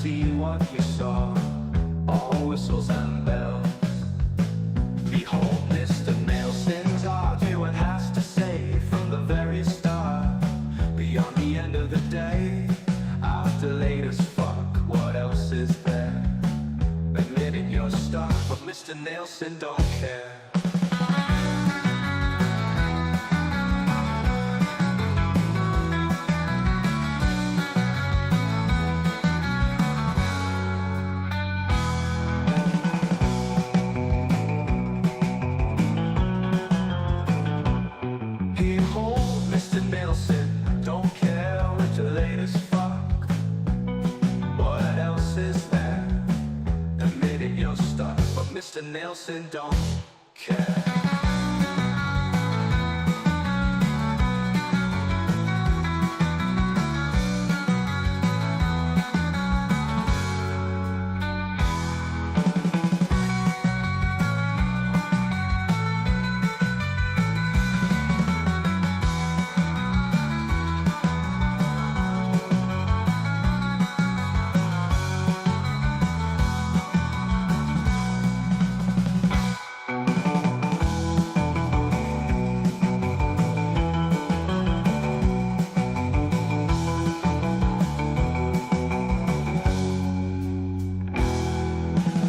see what you saw, all whistles and bells. Behold, Mr. Nelson's arguing has to say from the very start. Beyond the end of the day, after latest fuck, what else is there? Admitting you're stuck, but Mr. Nelson don't care. Behold, Mr. Nelson don't care with the latest fuck. What else is there? Admitting you're stuck, but Mr. Nelson don't care.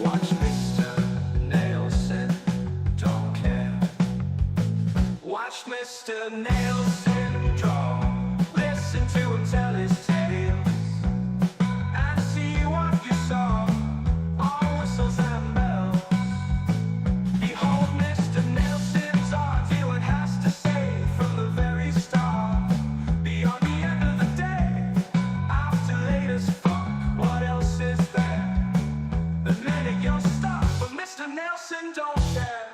Watch Mr. Nelson don't care. Watch Mr. Nelson draw. Listen to him tell his tales and see what you saw, all whistles and bells. Behold, Mr. Nelson's arguing has to say from the very start. Beyond the end of the day, after latest fuck, what else is there? Admitting you're stuck, but Mr. Nelson don't care.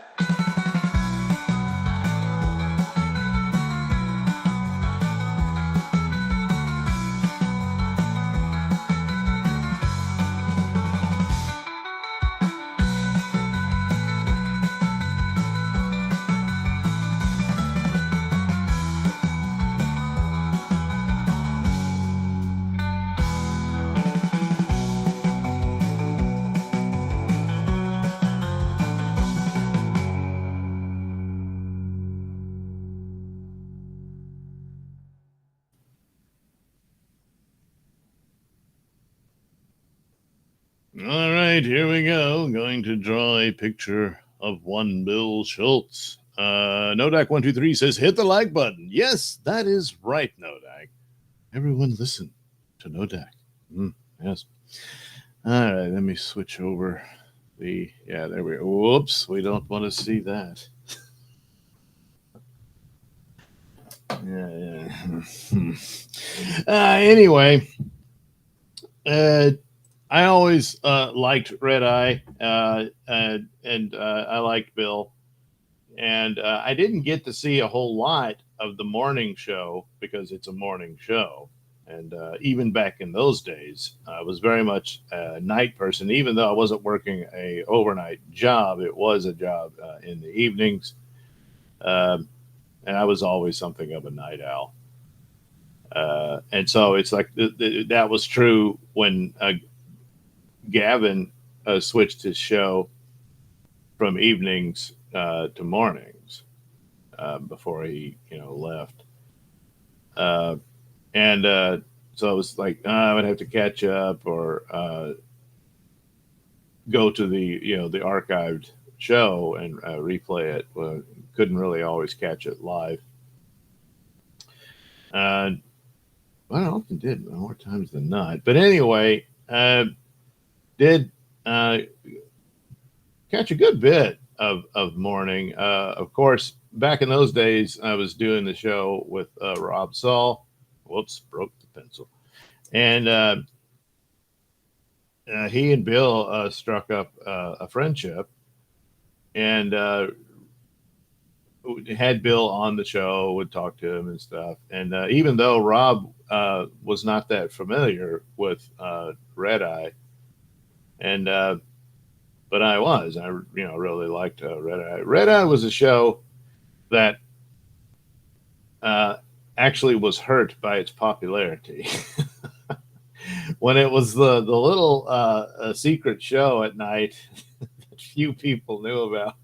All right, here we go. Going to draw a picture of one Bill Schulz. Nodak123 says, hit the like button. Yes, that is right, Nodak. Everyone listen to Nodak. Yes. All right, let me switch over there we go. Whoops, we don't want to see that. Anyway, I always liked Red Eye, and I liked Bill. And I didn't get to see a whole lot of the morning show because it's a morning show. And even back in those days, I was very much a night person. Even though I wasn't working a overnight job, it was a job in the evenings. And I was always something of a night owl. And so it's like that was true when Gavin switched his show from evenings to mornings before he, left. So it was like I would have to catch up or go to the the archived show and replay it. Couldn't really always catch it live. Well, I often did more times than not. But anyway, did catch a good bit of morning. Of course, back in those days, I was doing the show with Rob Saul. Whoops, broke the pencil. And he and Bill struck up a friendship and had Bill on the show, would talk to him and stuff. And even though Rob was not that familiar with Red Eye, and but I was, I really liked Red Eye. Red Eye was a show that actually was hurt by its popularity. when it was the little secret show at night that few people knew about.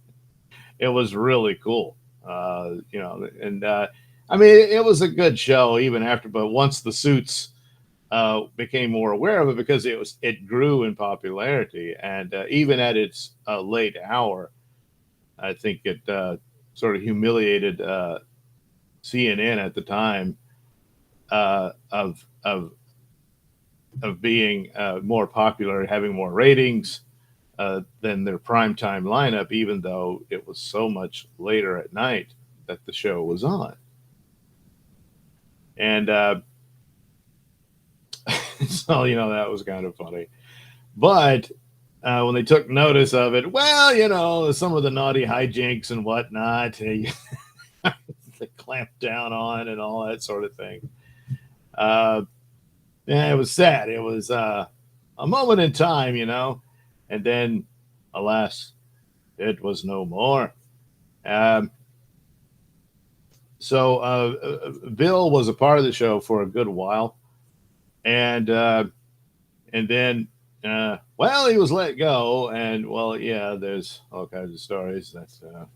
It was really cool. And I mean, it was a good show even after, but once the Suits became more aware of it because it grew in popularity, and even at its late hour, I think it sort of humiliated CNN at the time of being more popular, having more ratings than their primetime lineup, even though it was so much later at night that the show was on. And so, that was kind of funny. But when they took notice of it, well, some of the naughty hijinks and whatnot, they clamped down on and all that sort of thing. Yeah, it was sad. It was a moment in time, and then, alas, it was no more. So Bill was a part of the show for a good while, and then well, he was let go, and well, yeah, there's all kinds of stories. That's a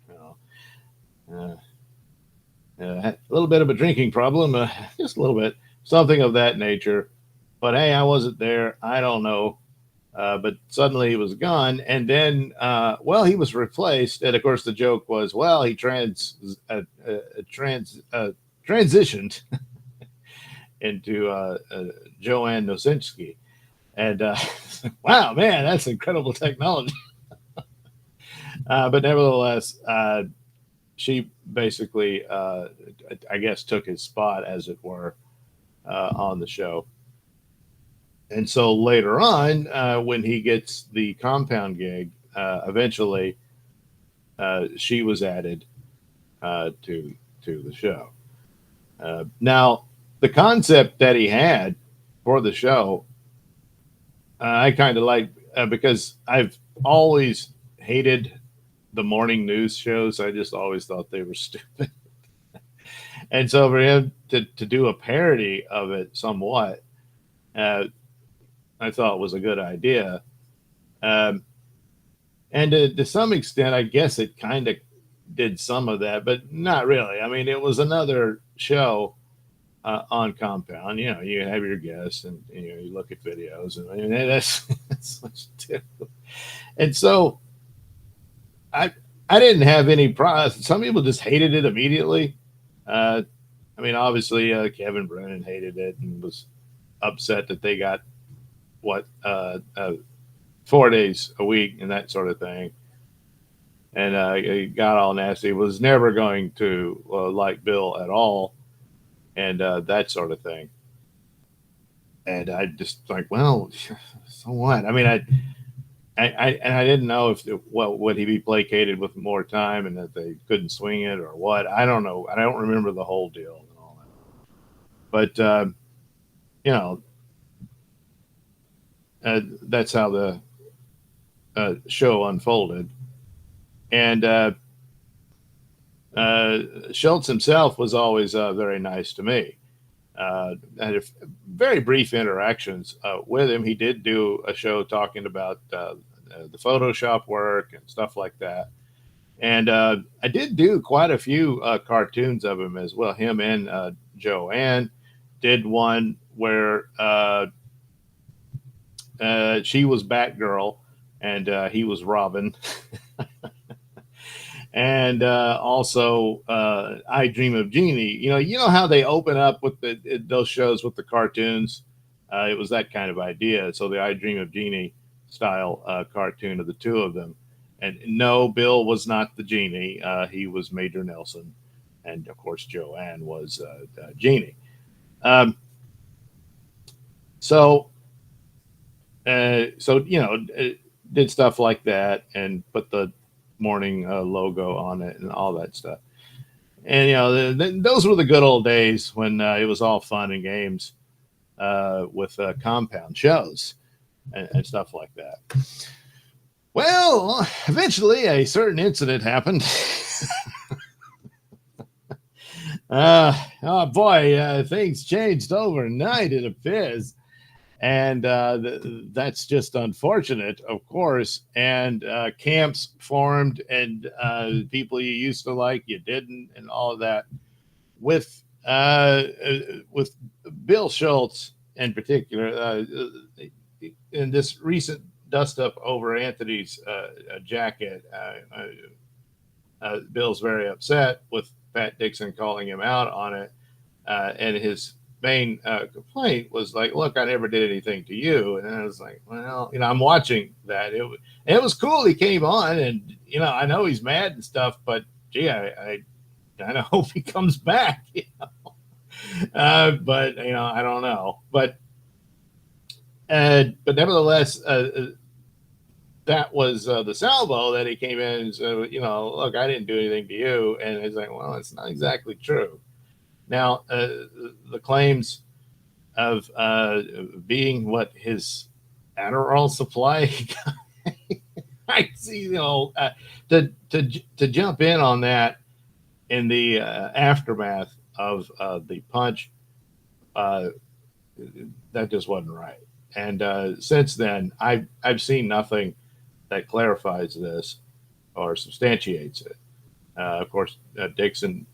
little bit of a drinking problem, just a little bit, something of that nature. But hey, I wasn't there. I don't know. But suddenly he was gone, and then well, he was replaced. And of course, the joke was, well, he transitioned into Joanne Nosinski. And wow, man, that's incredible technology. But nevertheless, she basically, I guess, took his spot, as it were, on the show. And so later on, when he gets the Compound gig, eventually she was added to the show. Now, the concept that he had for the show, I kind of like, because I've always hated the morning news shows. I just always thought they were stupid. And so for him to do a parody of it somewhat, I thought was a good idea. And to some extent, I guess it kind of did some of that, but not really. I mean, it was another show on Compound. You have your guests, and you look at videos, and I mean, that's what you do. And so I didn't have any problem. Some people just hated it immediately. I mean, obviously, Kevin Brennan hated it and was upset that they got 4 days a week and that sort of thing. And it got all nasty. Was never going to like Bill at all, and that sort of thing. And I just like, well, so what? I mean, I didn't know if would he be placated with more time and that they couldn't swing it or what. I don't know. I don't remember the whole deal and all that. But that's how the show unfolded. And Schulz himself was always very nice to me. I had very brief interactions with him. He did do a show talking about the Photoshop work and stuff like that. And I did do quite a few cartoons of him as well. Him and Joanne did one where she was Batgirl and he was Robin. And also I Dream of Jeannie. You know how they open up with those shows with the cartoons? It was that kind of idea. So the I Dream of Jeannie style cartoon of the two of them. And no, Bill was not the genie. He was Major Nelson. And of course, Joanne was Jeannie. So did stuff like that and put the morning logo on it and all that stuff. And those were the good old days when it was all fun and games with Compound shows and stuff like that. Well, eventually a certain incident happened. Oh boy, things changed overnight, it appears. And that's just unfortunate, of course. And camps formed, and people you used to like, you didn't, and all of that. With Bill Schulz in particular, in this recent dust up over Anthony's jacket, Bill's very upset with Pat Dixon calling him out on it, and his main complaint was like, "Look, I never did anything to you." And I was like, "Well, I'm watching that. It was cool. He came on, and I know he's mad and stuff, but gee, I kind of hope he comes back." But I don't know. But nevertheless, that was the salvo that he came in and said, "Look, I didn't do anything to you." And it's like, well, it's not exactly true. Now, the claims of being what his Adderall supply, I see, to jump in on that in the aftermath of the punch, uh, that just wasn't right. And since then, I've seen nothing that clarifies this or substantiates it. Of course, Dixon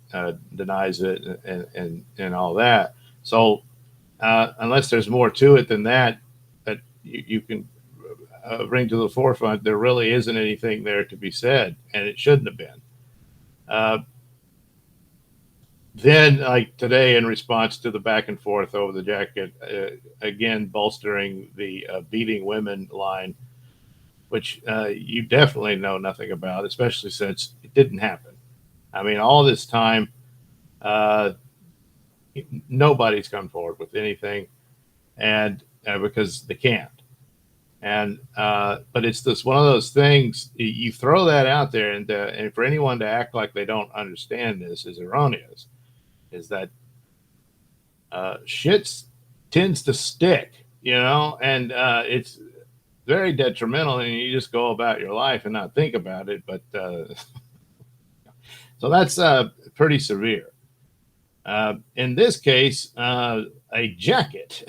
denies it and all that. So unless there's more to it than that, that you can bring to the forefront, there really isn't anything there to be said, and it shouldn't have been. Uh, then, like today, in response to the back and forth over the jacket, again bolstering the beating women line, which you definitely know nothing about, especially since it didn't happen. I mean, all this time, uh, nobody's come forward with anything, and because they can't. And but it's this one of those things you throw that out there, and for anyone to act like they don't understand this is erroneous. Is that shit tends to stick, and it's very detrimental, and you just go about your life and not think about it. But so that's pretty severe. In this case, a jacket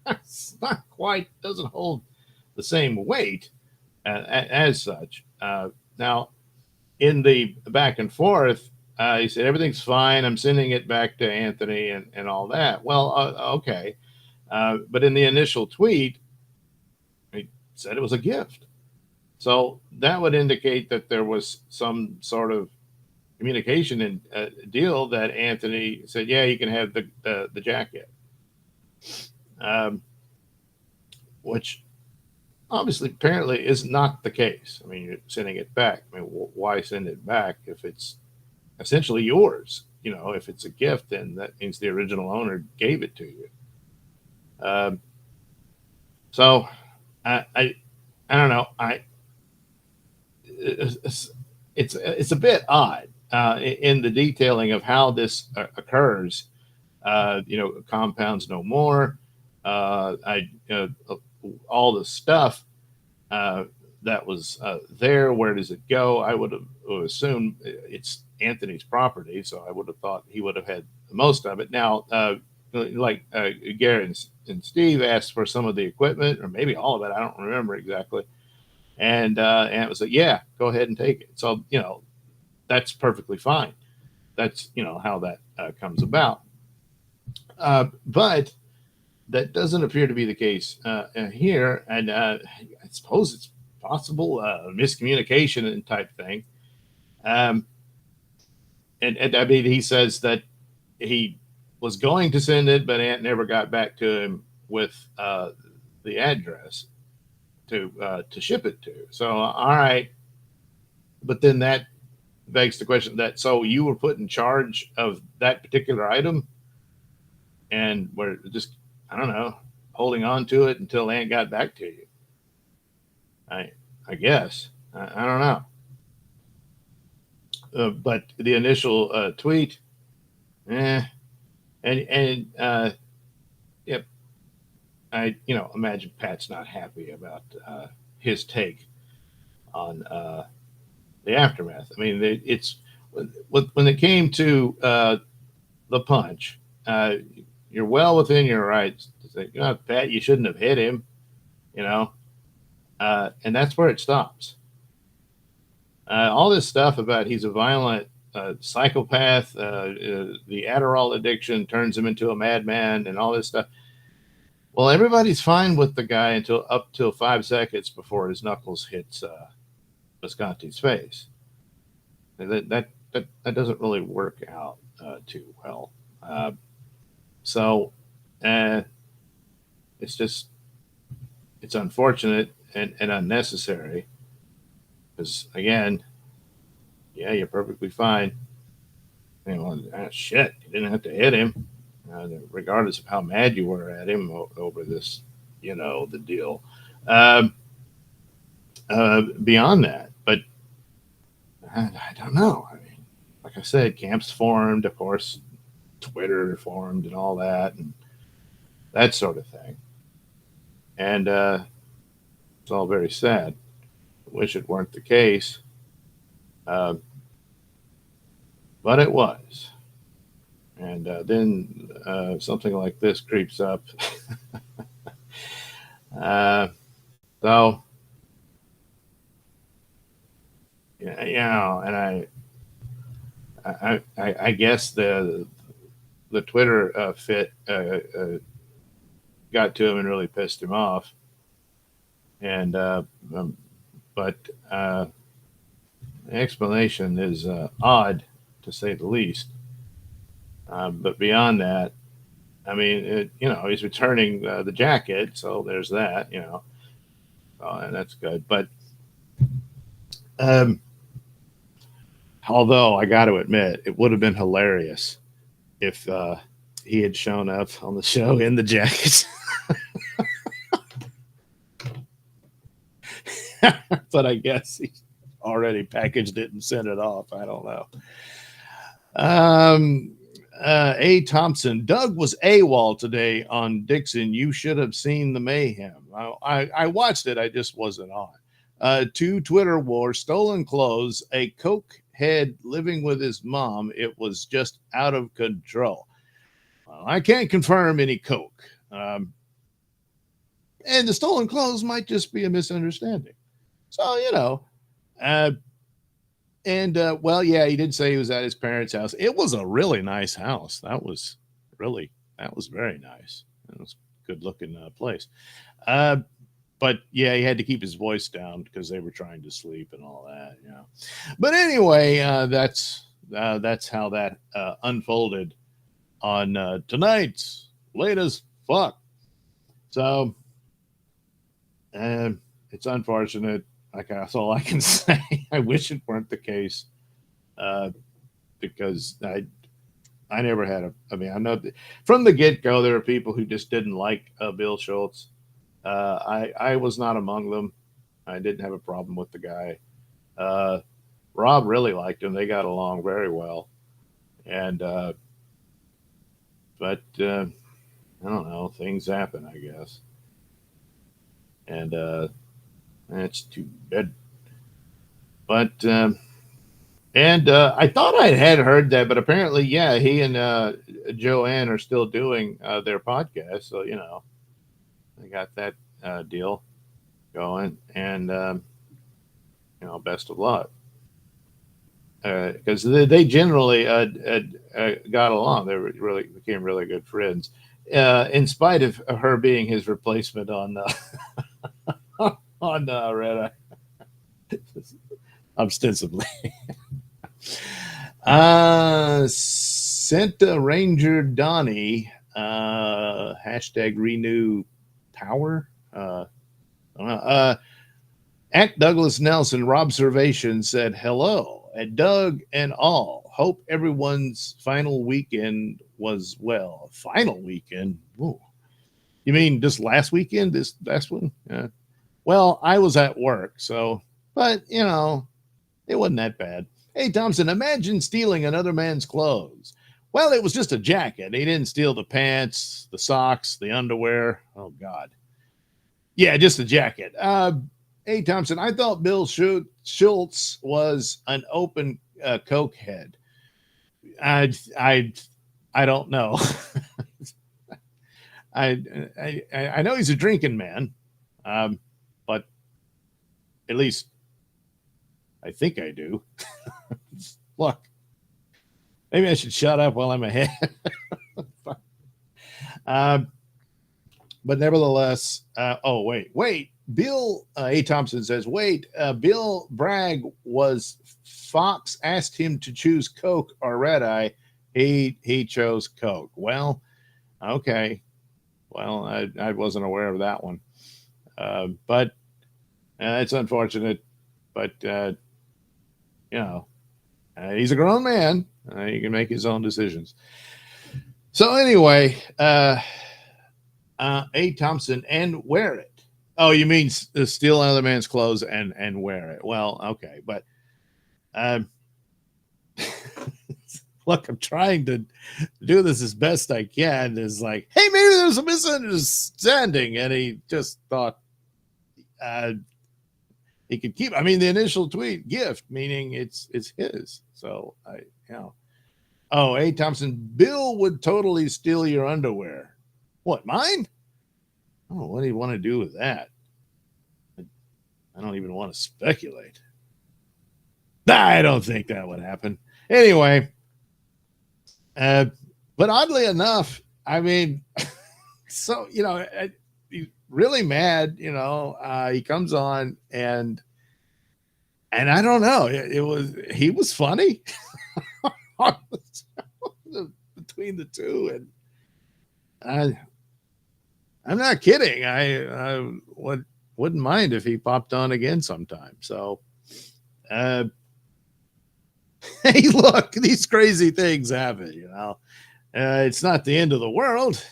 it's not quite doesn't hold the same weight as such. Now, in the back and forth, he said everything's fine. I'm sending it back to Anthony and all that. Well, okay, but in the initial tweet, he said it was a gift. So that would indicate that there was some sort of communication and deal that Anthony said, yeah, you can have the jacket, um, which obviously apparently is not the case. I mean, you're sending it back. I mean, why send it back if it's essentially yours? If it's a gift, then that means the original owner gave it to you. Um, so I don't know. It's a bit odd in the detailing of how this occurs. Compounds no more. All the stuff that was there. Where does it go? I would have assumed it's Anthony's property, so I would have thought he would have had most of it. Now, like Garrett and Steve asked for some of the equipment, or maybe all of it. I don't remember exactly. And it was like, yeah, go ahead and take it. So that's perfectly fine. That's how that comes about. But that doesn't appear to be the case here, and I suppose it's possible miscommunication and type thing. Um, and I mean, he says that he was going to send it, but Ant never got back to him with the address to ship it to. So all right, but then that begs the question that so you were put in charge of that particular item, and were just I don't know holding on to it until Ant got back to you. I I guess I don't know. But the initial tweet, eh, and yep, I imagine Pat's not happy about his take on the aftermath. I mean, it's when it came to the punch. you're well within your rights to say, Pat, you shouldn't have hit him, you know, and that's where it stops. All this stuff about he's a violent psychopath, the Adderall addiction turns him into a madman, and all this stuff. Well, everybody's fine with the guy until up till 5 seconds before his knuckles hits Visconti's face. That doesn't really work out too well. So it's just it's unfortunate and unnecessary because again, yeah, you're perfectly fine. Shit, you didn't have to hit him, regardless of how mad you were at him over this, the deal. Beyond that, but I don't know. I mean, like I said, camps formed, of course, Twitter formed, and all that, and that sort of thing. And it's all very sad. I wish it weren't the case. But it was. And then something like this creeps up. So, and I guess the Twitter fit got to him and really pissed him off. And but the explanation is odd, to say the least. But beyond that, I mean, he's returning the jacket, so there's that, and that's good. But although I got to admit, it would have been hilarious if he had shown up on the show in the jacket. But I guess he already packaged it and sent it off. I don't know. A. Thompson, Doug was AWOL today on Dixon. You should have seen the mayhem. I watched it. I just wasn't on. 2 Twitter wars, stolen clothes, a coke head living with his mom. It was just out of control. Well, I can't confirm any coke. And the stolen clothes might just be a misunderstanding. So, well, yeah, he did say he was at his parents' house. It was a really nice house. That was very nice. It was a good looking place. But yeah, he had to keep his voice down because they were trying to sleep and all that. But anyway, that's how that unfolded on tonight's Late as Fuck. So it's unfortunate. Like, that's all I can say. I wish it weren't the case, because I never had I know from the get-go there were people who just didn't like Bill Schulz. I was not among them. I didn't have a problem with the guy. Rob really liked him. They got along very well. And but I don't know, things happen, I guess. And that's too bad. But I thought I had heard that, but apparently, yeah, he and Joanne are still doing their podcast. So they got that deal going, and best of luck, because they generally got along. They became really good friends, in spite of her being his replacement on on Red Eye, ostensibly. Santa Ranger Donnie, hashtag renew power. At Douglas Nelson, Robservation said hello at Doug and all. Hope everyone's final weekend was well. Final weekend? Whoa. You mean just last weekend? This last one? Well, I was at work, so, but, it wasn't that bad. Hey, Thompson, imagine stealing another man's clothes. Well, it was just a jacket. He didn't steal the pants, the socks, the underwear. Oh, God. Yeah, just a jacket. Hey, Thompson, I thought Bill Schulz was an open coke head. I don't know. I know he's a drinking man, but at least I think I do. Look, maybe I should shut up while I'm ahead. um, but nevertheless, wait. Bill A. Thompson says, wait, Bill Bragg was Fox asked him to choose Coke or Red Eye. He chose Coke. Well, okay. Well, I wasn't aware of that one. But it's unfortunate. But, he's a grown man. He can make his own decisions. So anyway, A. Thompson, and wear it. Oh, you mean steal another man's clothes and wear it? Well, okay, but look, I'm trying to do this as best I can. Is like, hey, maybe there's a misunderstanding, and he just thought he could keep. I mean, the initial tweet, gift, meaning it's his. So Oh, A. Thompson, Bill would totally steal your underwear. What, mine? Oh, what do you want to do with that? I don't even want to speculate. I don't think that would happen. Anyway, but oddly enough, I mean, so, he's really mad, he comes on and I don't know, he was funny between the two. And I'm not kidding. I wouldn't mind if he popped on again sometime. So, hey, look, these crazy things happen, it's not the end of the world.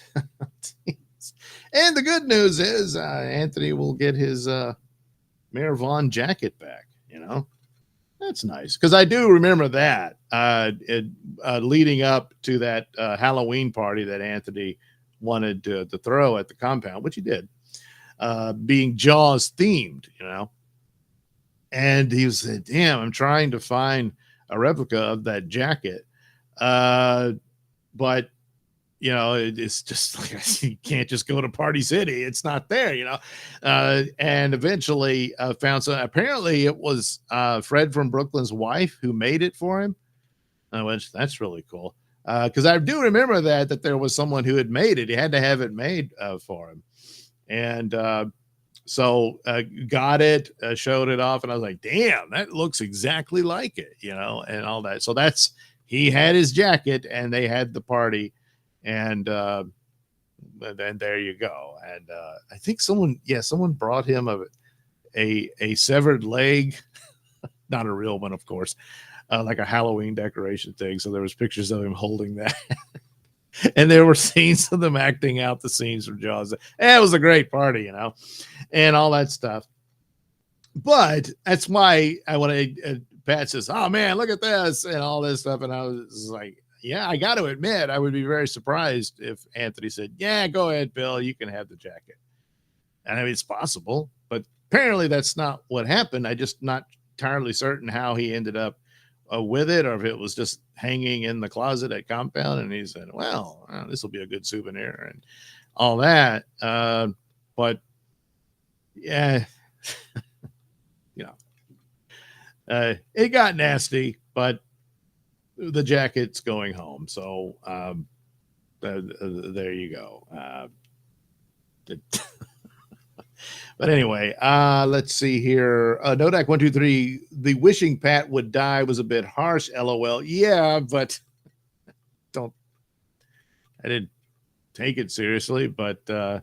And the good news is Anthony will get his Mayor Vaughn jacket back, That's nice. Because I do remember that leading up to that Halloween party that Anthony wanted to throw at the compound, which he did, being Jaws themed, And he was saying, damn, I'm trying to find a replica of that jacket. But, it's just like, you can't just go to Party City. It's not there, and eventually found some. Apparently it was Fred from Brooklyn's wife who made it for him, which that's really cool. Because I do remember that there was someone who had made it. He had to have it made for him. And so got it, showed it off, and I was like, damn, that looks exactly like it, and all that. So he had his jacket, and they had the party, and then there you go. And I think someone brought him a severed leg, not a real one, of course, like a Halloween decoration thing. So there was pictures of him holding that. And there were scenes of them acting out the scenes from Jaws. It was a great party, and all that stuff. But that's why Pat says, oh man, look at this and all this stuff. And I was like, yeah, I got to admit, I would be very surprised if Anthony said, yeah, go ahead, Bill, you can have the jacket. And I mean, it's possible, but apparently that's not what happened. I just not entirely certain how he ended up with it, or if it was just hanging in the closet at compound. And he said, well, this will be a good souvenir and all that. But yeah, it got nasty, but the jacket's going home. So there you go. But anyway, let's see here. Nodak 123. The wishing Pat would die was a bit harsh. LOL. Yeah, but I didn't take it seriously. But I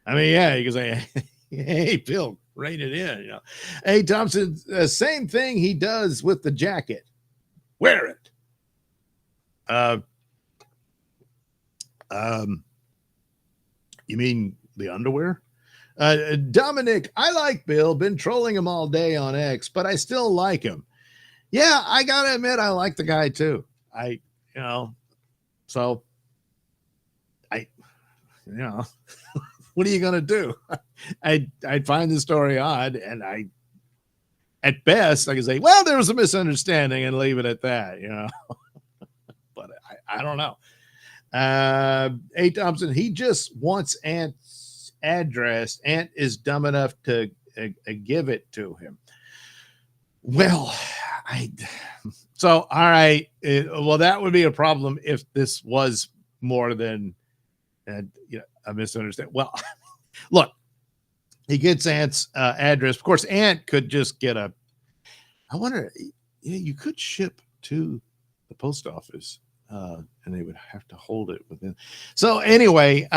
mean, yeah, you can say, hey, Bill, rein it in. Hey, Thompson, same thing he does with the jacket. Wear it. You mean the underwear? Dominic, I like Bill. Been trolling him all day on X, but I still like him. Yeah, I gotta admit, I like the guy too. So what are you gonna do? I'd find the story odd, and at best I can say, well, there was a misunderstanding and leave it at that, but I don't know. A. Thompson, he just wants Ant's address. Ant is dumb enough to give it to him. Well, all right. Well, that would be a problem if this was more than a misunderstanding. Well, look, he gets Ant's address. Of course, Ant could just get I wonder, you could ship to the post office, and they would have to hold it within. So anyway,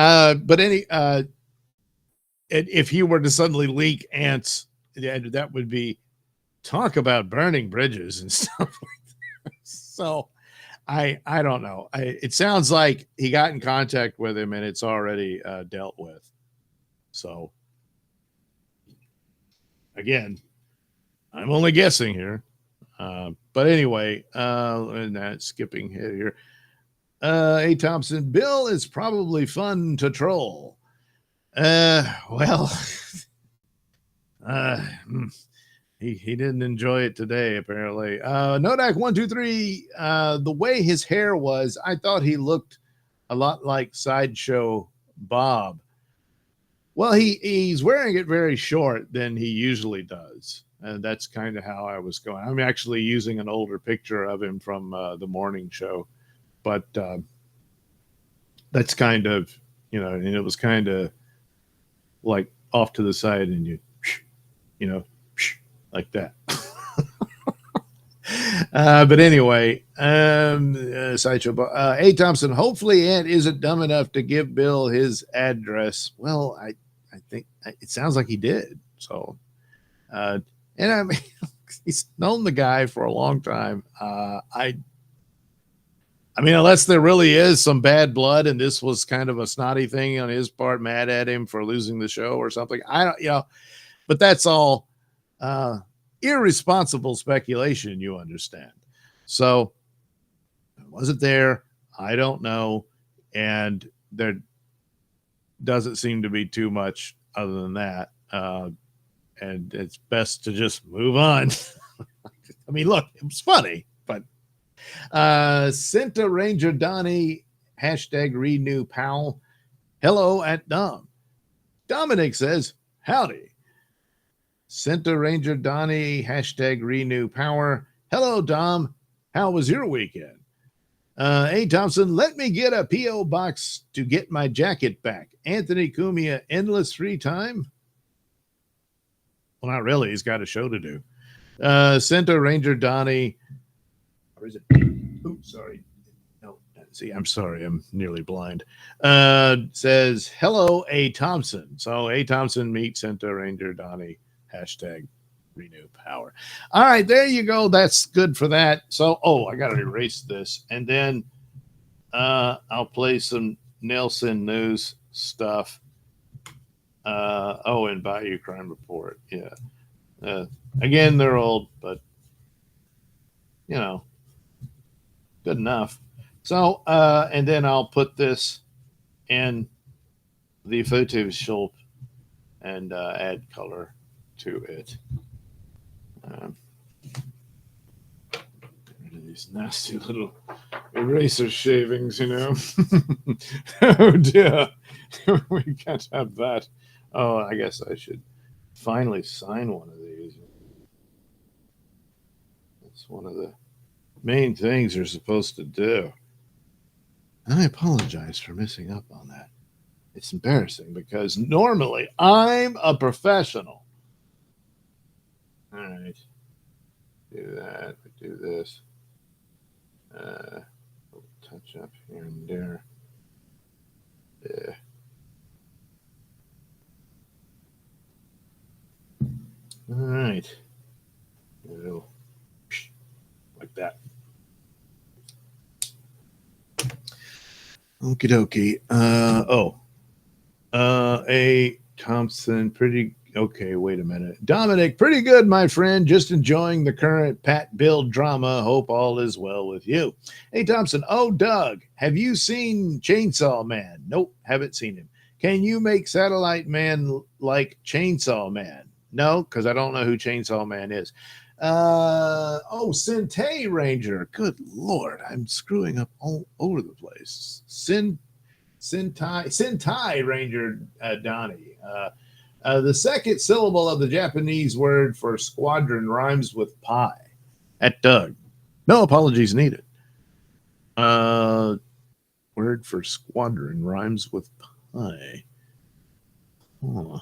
if he were to suddenly leak Ant's, that would be talk about burning bridges and stuff like that. So I don't know. It sounds like he got in contact with him and it's already dealt with. So again, I'm only guessing here. But anyway, and that skipping ahead here. A. Thompson, Bill is probably fun to troll. Well, he didn't enjoy it today, apparently. Nodak 123, the way his hair was, I thought he looked a lot like Sideshow Bob. Well, he's wearing it very short than he usually does. And that's kind of how I was going. I'm actually using an older picture of him from the morning show. But that's kind of, and it was kind of like off to the side and like that. But anyway, Sideshow. A. Thompson, hopefully Ant isn't dumb enough to give Bill his address. Well, I think it sounds like he did. So, and I mean, he's known the guy for a long time. I mean, unless there really is some bad blood and this was kind of a snotty thing on his part, mad at him for losing the show or something. I don't, but that's all irresponsible speculation, you understand. So I wasn't there. I don't know. And there doesn't seem to be too much other than that. And it's best to just move on. I mean, look, it was funny, but Cinta Ranger Donnie, hashtag renew Powell. Hello at Dom. Dominic says, howdy. Cinta Ranger Donnie, hashtag renew power. Hello, Dom. How was your weekend? A. Thompson, let me get a P.O. box to get my jacket back. Anthony Cumia, endless free time? Well, not really. He's got a show to do. Cinta Ranger Donnie. Or is it? Oops, sorry. No, see, I'm sorry. I'm nearly blind. Says, hello, A. Thompson. So A. Thompson meet Cinta Ranger Donnie. Hashtag renew power. All right, there you go. That's good for that. So, I got to erase this. And then I'll play some Nelson News stuff. And Bayou Crime Report. Yeah. Again, they're old, but, good enough. So, and then I'll put this in the Photoshop and add color to it. These nasty little eraser shavings, Oh dear, we can't have that. Oh, I guess I should finally sign one of these. That's one of the main things you're supposed to do. And I apologize for missing up on that. It's embarrassing because normally I'm a professional. All right. Do that. We do this. Touch up here and there. Yeah. All right. Like that. Okie dokie. A. Thompson, pretty okay. Wait a minute. Dominic, pretty good, my friend. Just enjoying the current Pat Bill drama. Hope all is well with you. A. Thompson, Doug, have you seen Chainsaw Man? Nope, haven't seen him. Can you make Satellite Man like Chainsaw Man? No, because I don't know who Chainsaw Man is. Sente Ranger. Good Lord, I'm screwing up all over the place. Sentai Ranger Donnie. The second syllable of the Japanese word for squadron rhymes with pie. At Doug. No apologies needed. Word for squadron rhymes with pie. Huh.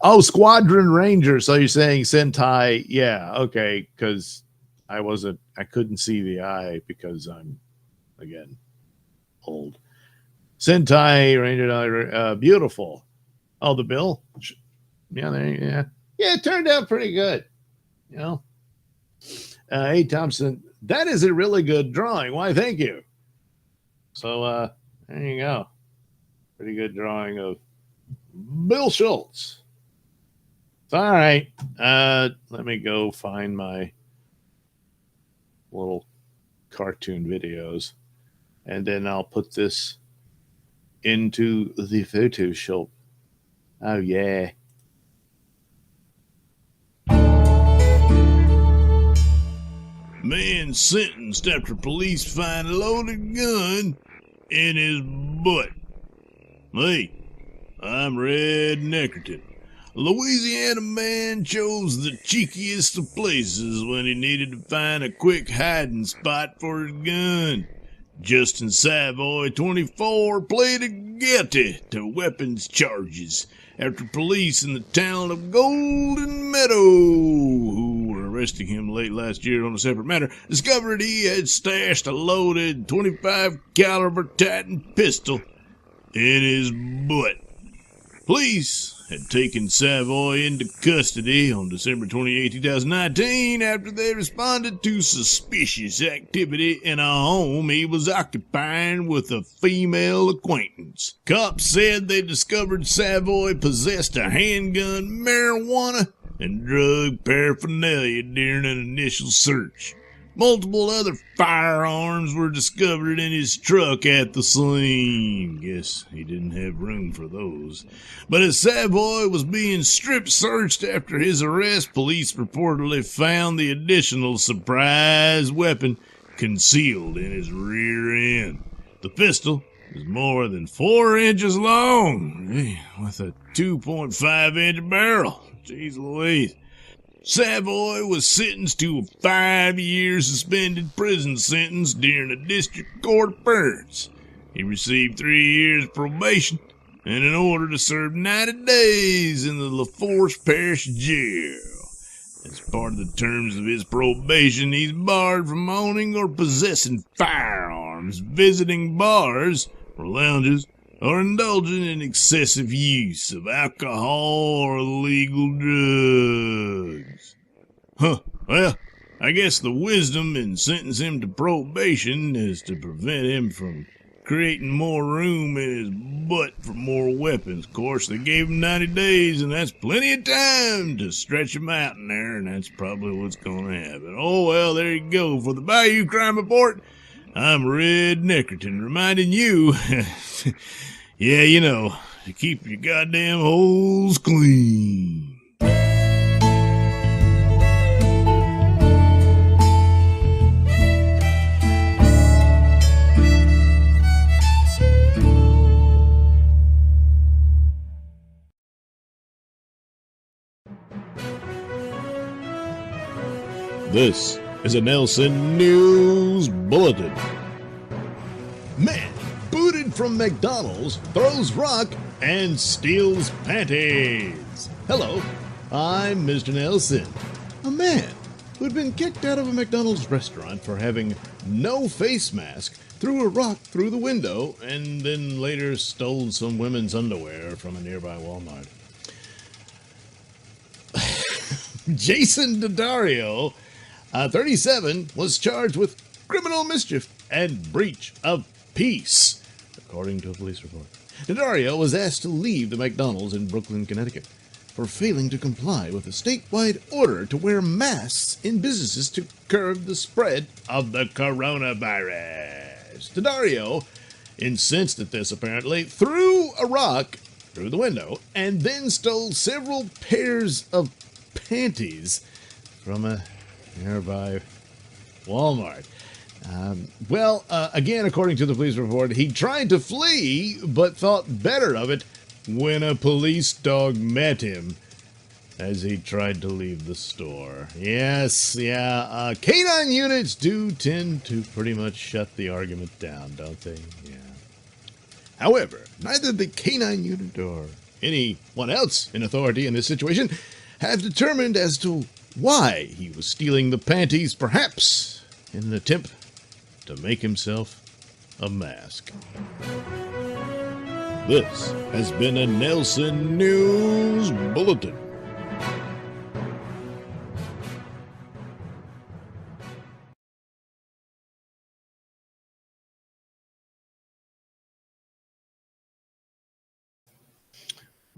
Oh, Squadron Ranger. So you're saying Sentai? Yeah, okay. Because I couldn't see the I because I'm, again, old. Sentai Ranger, beautiful. Oh, the bill? Yeah, it turned out pretty good. You know, A. Thompson, that is a really good drawing. Why, thank you. So there you go. Pretty good drawing of Bill Schulz. All right. Let me go find my little cartoon videos, and then I'll put this into the Photoshop. Oh, yeah. Man sentenced after police find loaded gun in his butt. Hey, I'm Red Neckerton. Louisiana man chose the cheekiest of places when he needed to find a quick hiding spot for his gun. Justin Savoy, 24, pleaded guilty to weapons charges after police in the town of Golden Meadow, who were arresting him late last year on a separate matter, discovered he had stashed a loaded 25 caliber Titan pistol in his butt. Police had taken Savoy into custody on December 28, 2019 after they responded to suspicious activity in a home he was occupying with a female acquaintance. Cops said they discovered Savoy possessed a handgun, marijuana, and drug paraphernalia during an initial search. Multiple other firearms were discovered in his truck at the scene. Guess he didn't have room for those. But as Savoy was being strip searched after his arrest, police reportedly found the additional surprise weapon concealed in his rear end. The pistol is more than 4 inches long, with a 2.5-inch barrel. Jeez Louise. Savoy was sentenced to a 5-year suspended prison sentence during a district court appearance. He received 3 years probation and an order to serve 90 days in the LaForce Parish Jail. As part of the terms of his probation, he's barred from owning or possessing firearms, visiting bars or lounges, or indulging in excessive use of alcohol or illegal drugs. Well, I guess the wisdom in sentencing him to probation is to prevent him from creating more room in his butt for more weapons. Of course, they gave him 90 days, and that's plenty of time to stretch him out in there, and that's probably what's going to happen. Oh, well, there you go. For the Bayou Crime Report, I'm Red Neckerton, reminding you... Yeah, you know, to keep your goddamn holes clean. This is a Nelson News Bulletin. Man booted from McDonald's throws rock and steals panties. Hello, I'm Mr. Nelson. A man who'd been kicked out of a McDonald's restaurant for having no face mask threw a rock through the window and then later stole some women's underwear from a nearby Walmart. Jason Daddario, 37, was charged with criminal mischief and breach of peace, according to a police report. Daddario was asked to leave the McDonald's in Brooklyn, Connecticut, for failing to comply with a statewide order to wear masks in businesses to curb the spread of the coronavirus. Daddario, incensed at this apparently, threw a rock through the window and then stole several pairs of panties from a nearby Walmart. Again, according to the police report, he tried to flee but thought better of it when a police dog met him as he tried to leave the store. Yes, yeah, canine units do tend to pretty much shut the argument down, don't they? Yeah. However, neither the canine unit or anyone else in authority in this situation have determined as to why he was stealing the panties, perhaps in an attempt to make himself a mask. This has been a Nelson News Bulletin.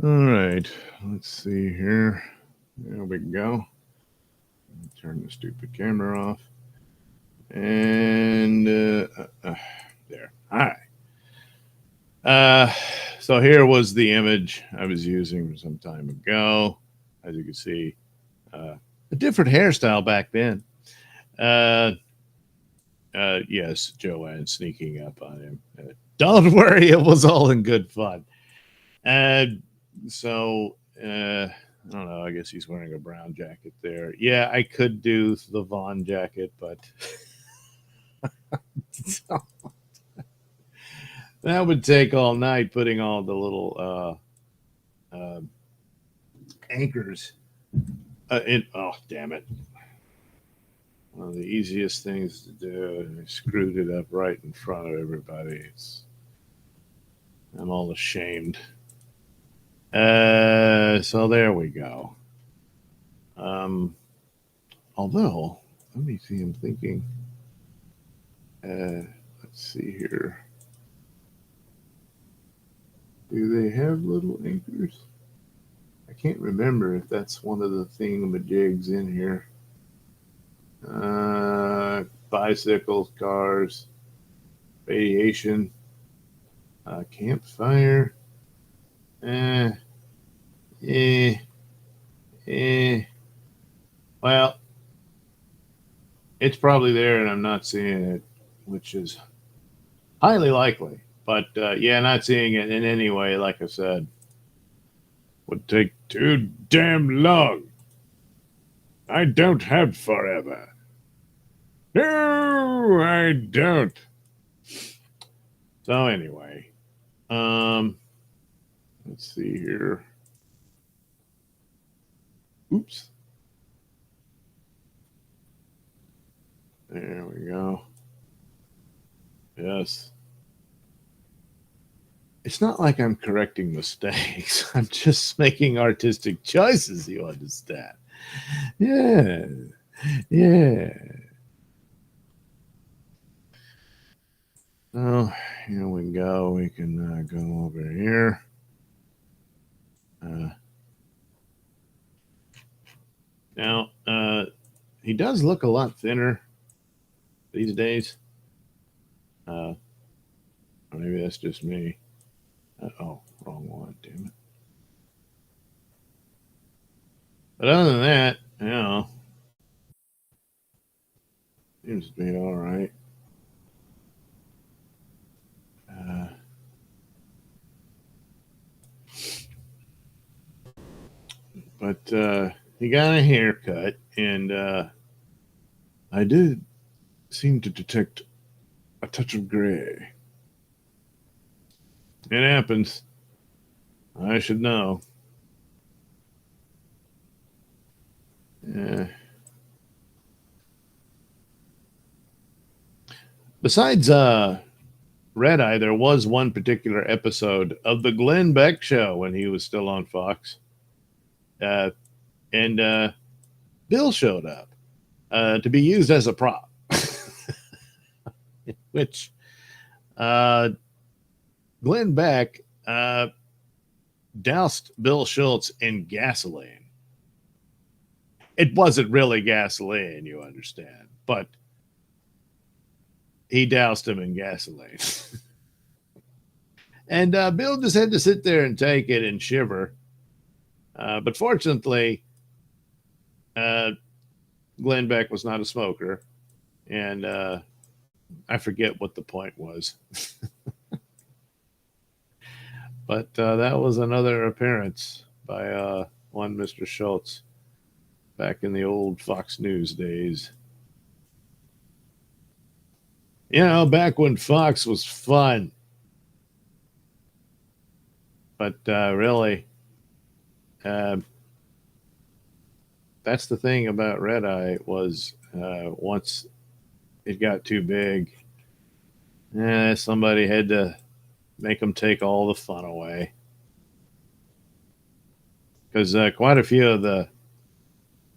All right, let's see here. There we go. Turn the stupid camera off. And there. All right. So here was the image I was using some time ago. As you can see, a different hairstyle back then. Yes, Joanne sneaking up on him. Don't worry, it was all in good fun. I don't know. I guess he's wearing a brown jacket there. Yeah, I could do the Vaughn jacket, but that would take all night putting all the little anchors in. Oh, damn it. One of the easiest things to do. I screwed it up right in front of everybody. I'm all ashamed. So there we go. Although, let me see, I'm thinking, let's see here. Do they have little anchors? I can't remember if that's one of the thingamajigs in here. Bicycles, cars, radiation, campfire. Well, it's probably there and I'm not seeing it, which is highly likely. But yeah, not seeing it in any way, like I said, would take too damn long. I don't have forever. No, I don't. So anyway, let's see here. Oops. There we go. Yes. It's not like I'm correcting mistakes. I'm just making artistic choices, you understand? Yeah. Yeah. So here we go. We can go over here. Now, he does look a lot thinner these days. Or maybe that's just me. Oh, wrong one, damn it. But other than that, you know, seems to be all right. But he got a haircut, and I did seem to detect a touch of gray. It happens. I should know. Yeah. Besides Red Eye, there was one particular episode of the Glenn Beck Show when he was still on Fox. And Bill showed up to be used as a prop, which Glenn Beck doused Bill Schulz in gasoline. It wasn't really gasoline, you understand, but he doused him in gasoline. And Bill just had to sit there and take it and shiver. But fortunately, uh, Glenn Beck was not a smoker, and I forget what the point was. But that was another appearance by one Mr. Schultz back in the old Fox News days. You know, back when Fox was fun. But really, uh, that's the thing about Red Eye was once it got too big, somebody had to make them take all the fun away. Because quite a few of the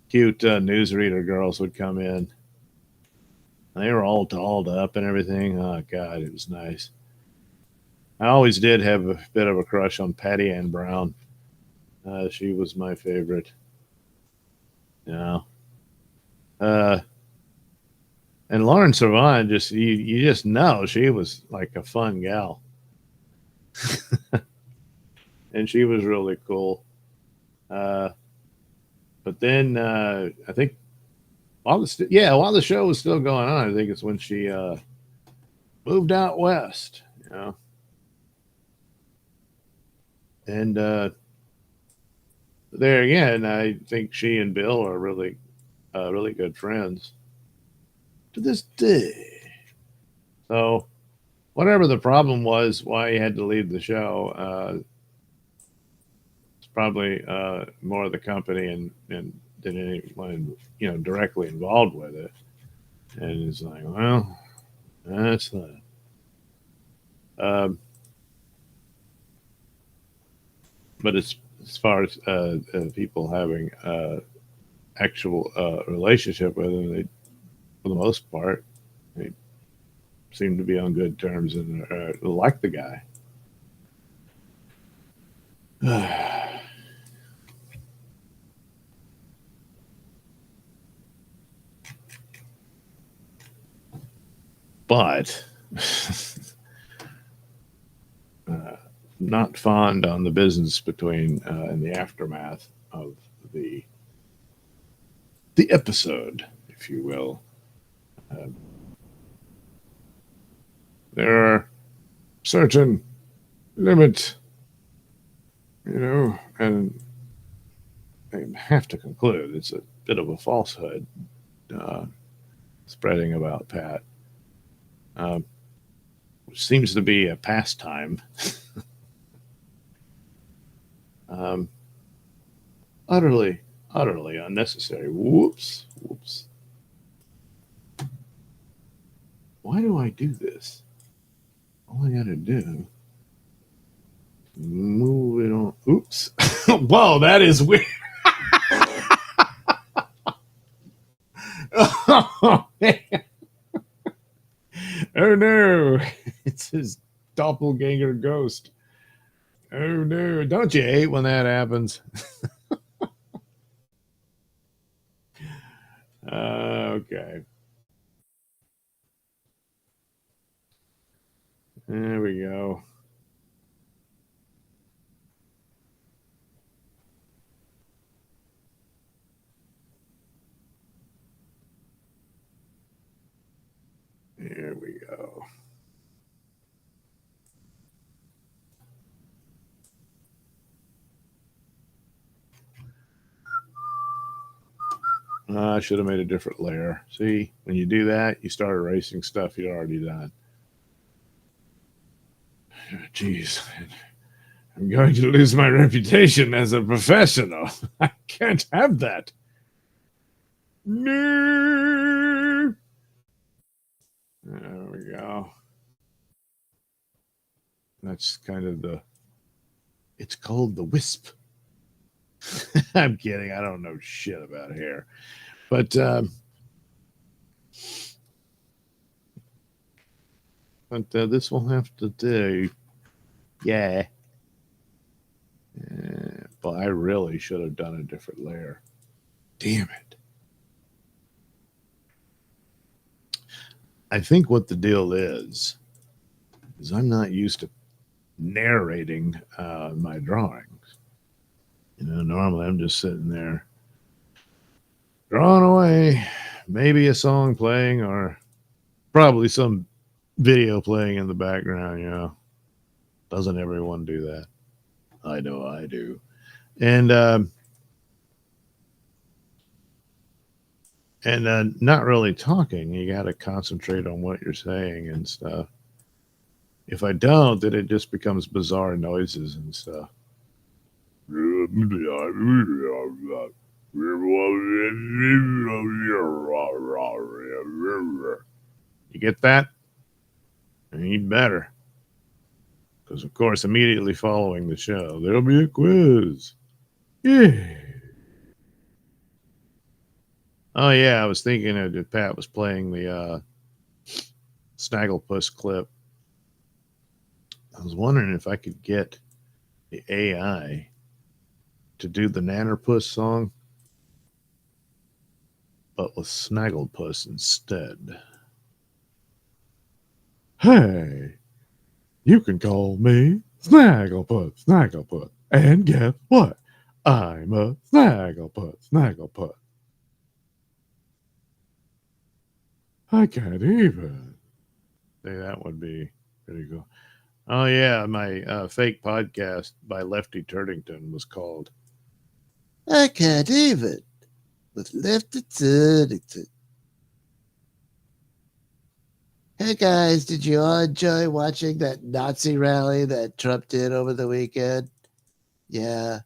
cute newsreader girls would come in. They were all dolled up and everything. Oh, God, it was nice. I always did have a bit of a crush on Patty Ann Brown. She was my favorite. Yeah. And Lauren Servan, just you just know she was like a fun gal. And she was really cool. But then I think while the show was still going on, I think it's when she moved out west, you know. And there again, I think she and Bill are really good friends to this day. So whatever the problem was, why he had to leave the show, it's probably more of the company and than anyone directly involved with it. And it's like, well, that's that. But as far as people having actual relationship with him, they, for the most part, they seem to be on good terms and like the guy. But not fond on the business between in the aftermath of the episode, if you will. There are certain limits, and I have to conclude it's a bit of a falsehood spreading about Pat, which seems to be a pastime. Utterly unnecessary. Whoops. Why do I do this? All I gotta do, move it on. Oops. Whoa, that is weird. Oh, man. Oh no, it's his doppelganger ghost. Oh no, don't you hate when that happens? Okay. There we go. There we go. I should have made a different layer. See, when you do that, you start erasing stuff you'd already done. Jeez, I'm going to lose my reputation as a professional. I can't have that. No. There we go. That's kind of it's called the wisp. I'm kidding. I don't know shit about hair. But this will have to do. Yeah. But I really should have done a different layer. Damn it. I think what the deal is I'm not used to narrating my drawings. Normally I'm just sitting there drawn away. Maybe a song playing or probably some video playing in the background, you know. Doesn't everyone do that? I know I do. And not really talking. You got to concentrate on what you're saying and stuff. If I don't, then it just becomes bizarre noises and stuff. You get that? You better. Because, of course, immediately following the show, there'll be a quiz. Yeah. Oh, yeah, I was thinking that Pat was playing the Snagglepuss clip. I was wondering if I could get the AI to do the Nannerpuss song, but with Snagglepuss instead. Hey, you can call me Snagglepuss, Snagglepuss. And guess what? I'm a Snagglepuss, Snagglepuss. I can't even. Say that would be pretty cool. Oh, yeah, my fake podcast by Lefty Turtington was called I Can't Even with Lefty Turtington. Hey guys, did you all enjoy watching that Nazi rally that Trump did over the weekend? Yeah.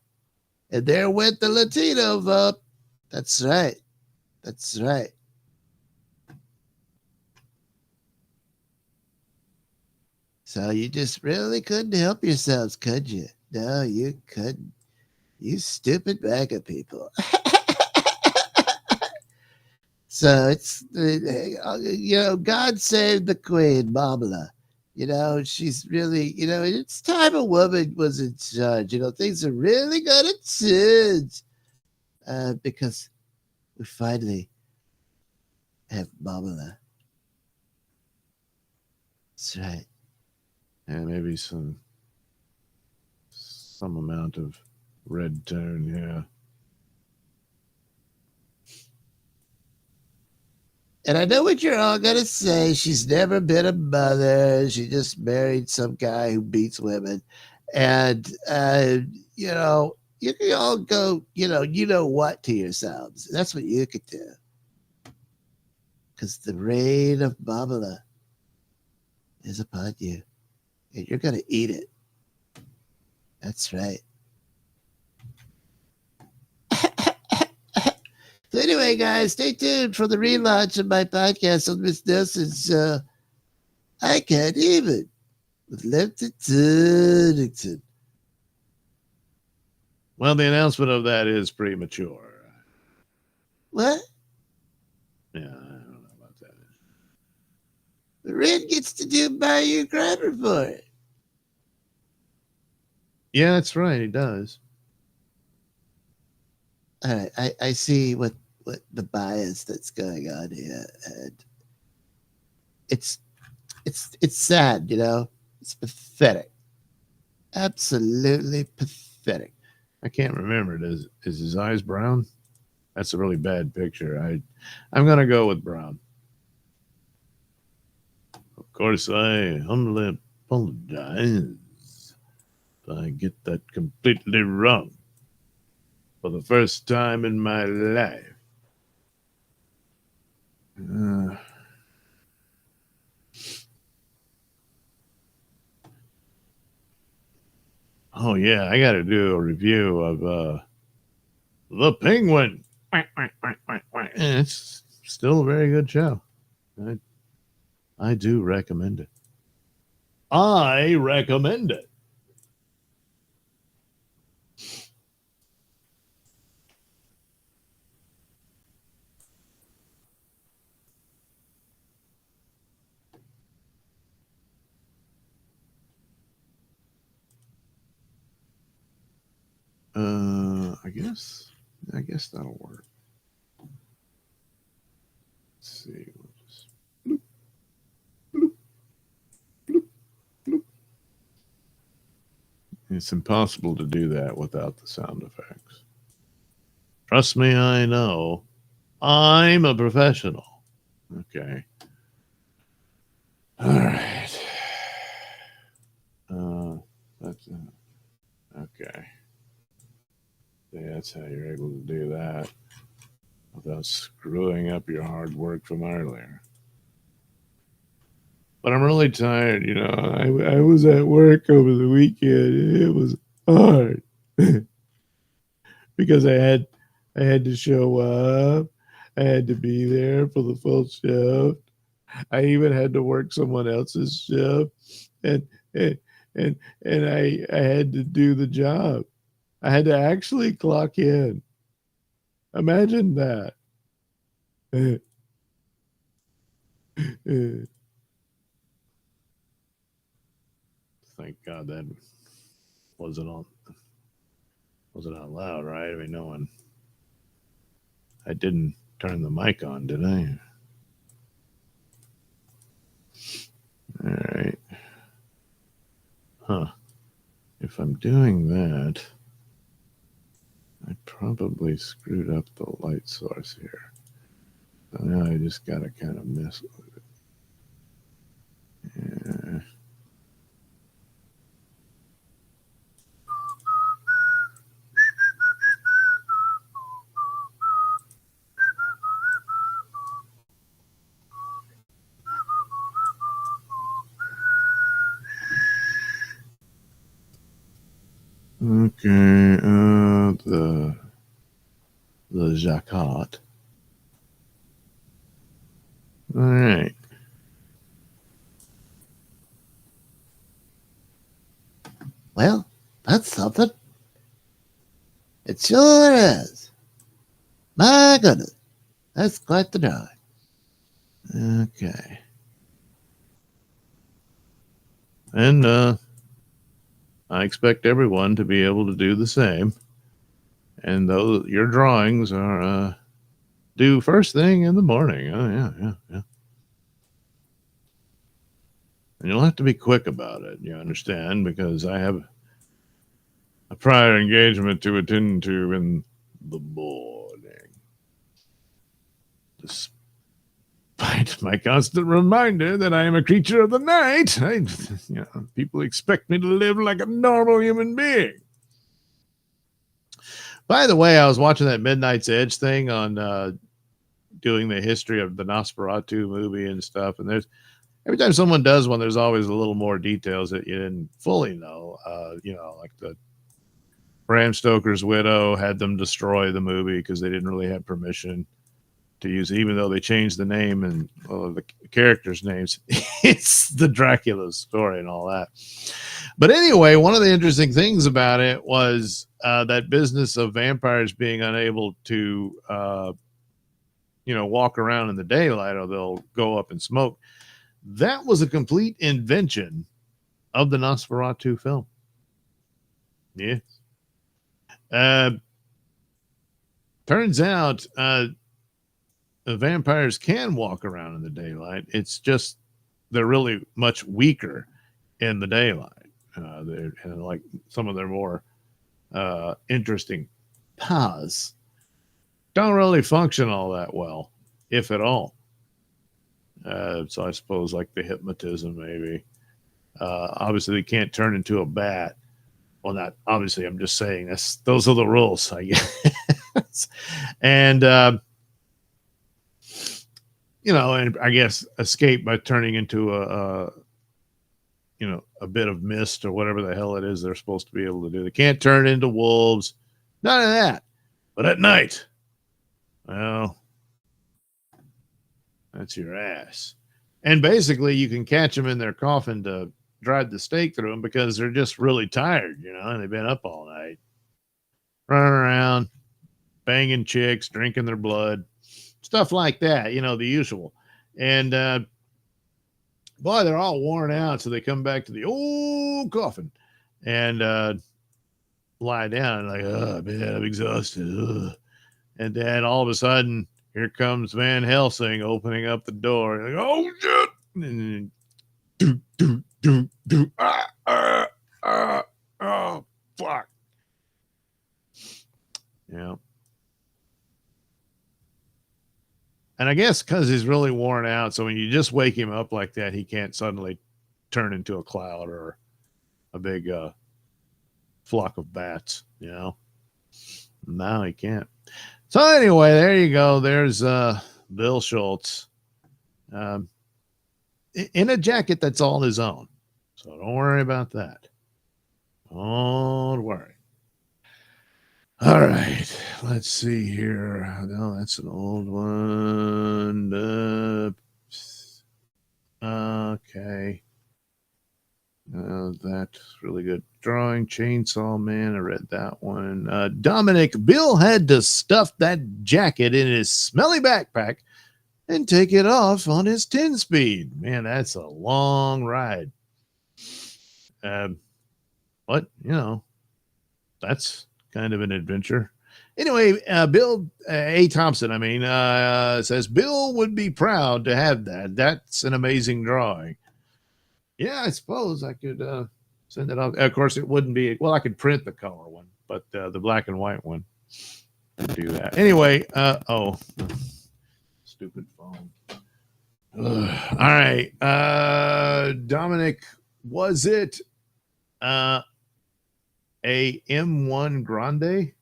And there went the Latino vote. That's right. That's right. So you just really couldn't help yourselves, could you? No, you couldn't. You stupid MAGA people. So it's, God save the Queen, Mamala. She's really, it's time a woman was in charge. Things are really going to change because we finally have Mamala. That's right. And maybe some amount of red tone, yeah. And I know what you're all going to say. She's never been a mother. She just married some guy who beats women. And, you can all go, you know what to yourselves. That's what you could do. Because the reign of Babala is upon you. And you're going to eat it. That's right. So anyway, guys, stay tuned for the relaunch of my podcast on Miss Nelson's I Can't Even with Lefty Turtington. Well, the announcement of that is premature. What? Yeah, I don't know about that. The Red gets to do Bayou Crime Report. Yeah, that's right. He does. All right, I see what the bias that's going on here, and it's sad, It's pathetic, absolutely pathetic. I can't remember. Is his eyes brown? That's a really bad picture. I'm gonna go with brown. Of course, I humbly apologize if I get that completely wrong for the first time in my life. Oh yeah, I got to do a review of The Penguin. And it's still a very good show. I do recommend it. I recommend it. I guess that'll work. Let's see. We'll just bloop, bloop, bloop, bloop. It's impossible to do that without the sound effects. Trust me, I know. I'm a professional. Okay. All right. That's okay. Yeah, that's how you're able to do that without screwing up your hard work from earlier. But I'm really tired. I was at work over the weekend. It was hard because I had to show up. I had to be there for the full shift. I even had to work someone else's shift, and and and I had to do the job. I had to actually clock in. Imagine that. Thank God that wasn't on wasn't out loud, right? I mean, no one. I didn't turn the mic on, did I? All right. Huh. If I'm doing that, I probably screwed up the light source here. So now I just gotta kind of mess with it. Yeah. Okay, the Jacquot. All right. Well, that's something. It sure is. My goodness, that's quite the drawing. Okay. And I expect everyone to be able to do the same. And those your drawings are due first thing in the morning. Oh yeah. And you'll have to be quick about it. You understand, because I have a prior engagement to attend to in the morning. Despite my constant reminder that I am a creature of the night, people expect me to live like a normal human being. By the way, I was watching that Midnight's Edge thing on doing the history of the Nosferatu movie and stuff. And every time someone does one, there's always a little more details that you didn't fully know. Like the Bram Stoker's widow had them destroy the movie because they didn't really have permission to use it, even though they changed the name and the characters' names. It's the Dracula story and all that. But anyway, one of the interesting things about it was that business of vampires being unable to, walk around in the daylight, or they'll go up and smoke. That was a complete invention of the Nosferatu film. Yeah. Turns out vampires can walk around in the daylight. It's just they're really much weaker in the daylight. They're like some of their more interesting powers don't really function all that well, if at all. So I suppose like the hypnotism, maybe. Obviously, they can't turn into a bat. Well, not obviously. I'm just saying those are the rules, I guess. And and I guess escape by turning into a bit of mist or whatever the hell it is they're supposed to be able to do. They can't turn into wolves. None of that. But at night, well, that's your ass. And basically, you can catch them in their coffin to drive the stake through them because they're just really tired, and they've been up all night, running around, banging chicks, drinking their blood, stuff like that, the usual. And boy, they're all worn out, so they come back to the old coffin and lie down like, oh man, I'm exhausted. Ugh. And then all of a sudden, here comes Van Helsing opening up the door. Like, oh shit! And then, oh fuck! Yeah. And I guess because he's really worn out, so when you just wake him up like that, he can't suddenly turn into a cloud or a big flock of bats, you know? No, he can't. So anyway, there you go. There's Bill Schulz in a jacket that's all his own. So don't worry about that. Don't worry. All right. Let's see here. No, that's an old one. Okay. That's really good. Drawing Chainsaw Man. I read that one. Dominic, Bill had to stuff that jacket in his smelly backpack and take it off on his 10-speed. Man, that's a long ride. But, you know, that's kind of an adventure. Anyway, Bill A. Thompson, says Bill would be proud to have that. That's an amazing drawing. Yeah, I suppose I could send it off. Of course, it wouldn't be. Well, I could print the color one, but the black and white one could do that. Anyway, stupid phone. All right, Dominic, was it a M1 Grande?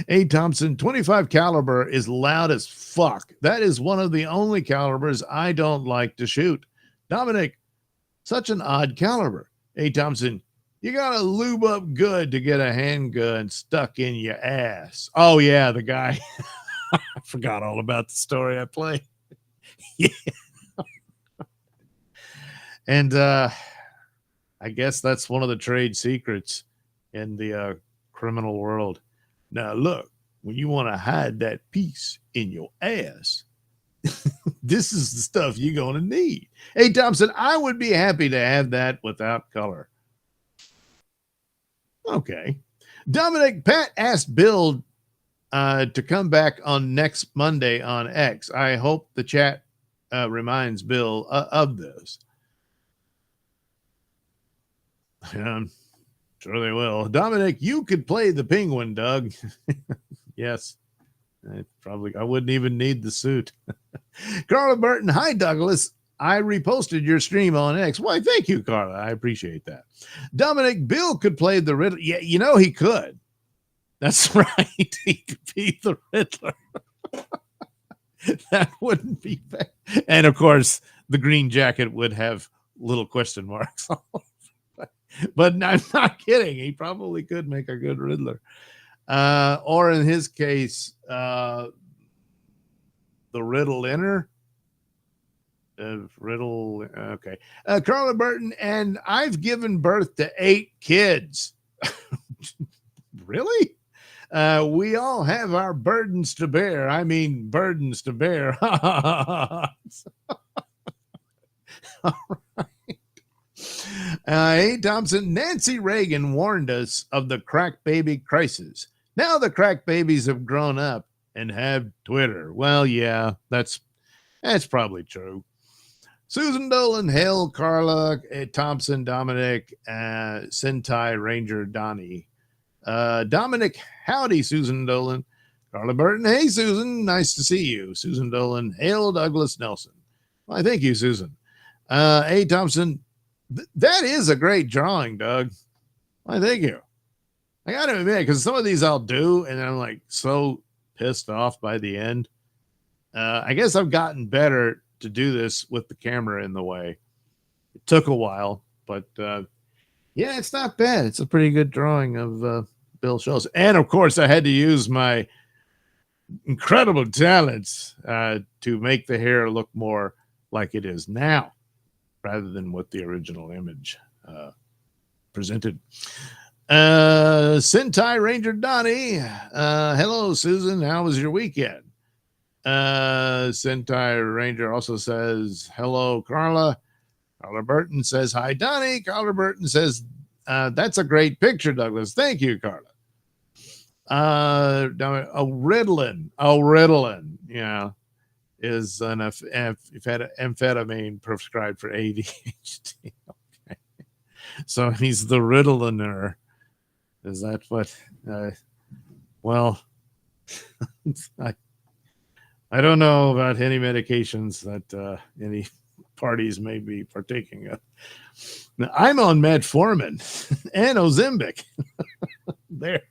A. Thompson, 25 caliber is loud as fuck. That is one of the only calibers I don't like to shoot. Dominic, such an odd caliber. A. Thompson, you gotta lube up good to get a handgun stuck in your ass. Oh yeah, the guy. I forgot all about the story I played. Yeah. And I guess that's one of the trade secrets in the criminal world. Now, look, when you want to hide that piece in your ass, this is the stuff you're going to need. Hey, Thompson, I would be happy to have that without color. Okay. Dominic, Pat asked Bill to come back on next Monday on X. I hope the chat reminds Bill of this. Sure they will. Dominic, you could play the penguin, Doug. Yes. I wouldn't even need the suit. Carla Burton, hi, Douglas. I reposted your stream on X. Why, thank you, Carla. I appreciate that. Dominic, Bill could play the Riddler. Yeah, you know he could. That's right. He could be the Riddler. That wouldn't be bad. And, of course, the green jacket would have little question marks on it. But I'm not kidding. He probably could make a good Riddler. Or in his case, the Riddle Inner. Riddle. Okay. Carla Burton, and I've given birth to 8 kids. Really? We all have our burdens to bear. I mean, burdens to bear. All right. Hey, Thompson, Nancy Reagan warned us of the crack baby crisis. Now the crack babies have grown up and have Twitter. Well, yeah, that's probably true. Susan Dolan, Hale, Carla, Thompson, Dominic, Sentai Ranger Donnie. Dominic, howdy, Susan Dolan. Carla Burton, hey, Susan, nice to see you. Susan Dolan, Hale, Douglas Nelson. Why, thank you, Susan. A. Thompson, that is a great drawing, Doug. Why, thank you. I got to admit, because some of these I'll do, and I'm like so pissed off by the end. I guess I've gotten better to do this with the camera in the way. It took a while, but yeah, it's not bad. It's a pretty good drawing of Bill Schulz. And of course, I had to use my incredible talents to make the hair look more like it is now, rather than what the original image presented. Sentai Ranger Donnie. Hello, Susan. How was your weekend? Sentai Ranger also says, hello, Carla. Carla Burton says, hi, Donnie. Carla Burton says, that's a great picture, Douglas. Thank you, Carla. Ritalin. Yeah. Is an amphetamine prescribed for ADHD. Okay. So he's the Ritaliner. Is that what? Well, I don't know about any medications that any parties may be partaking of. Now, I'm on metformin and Ozempic. There,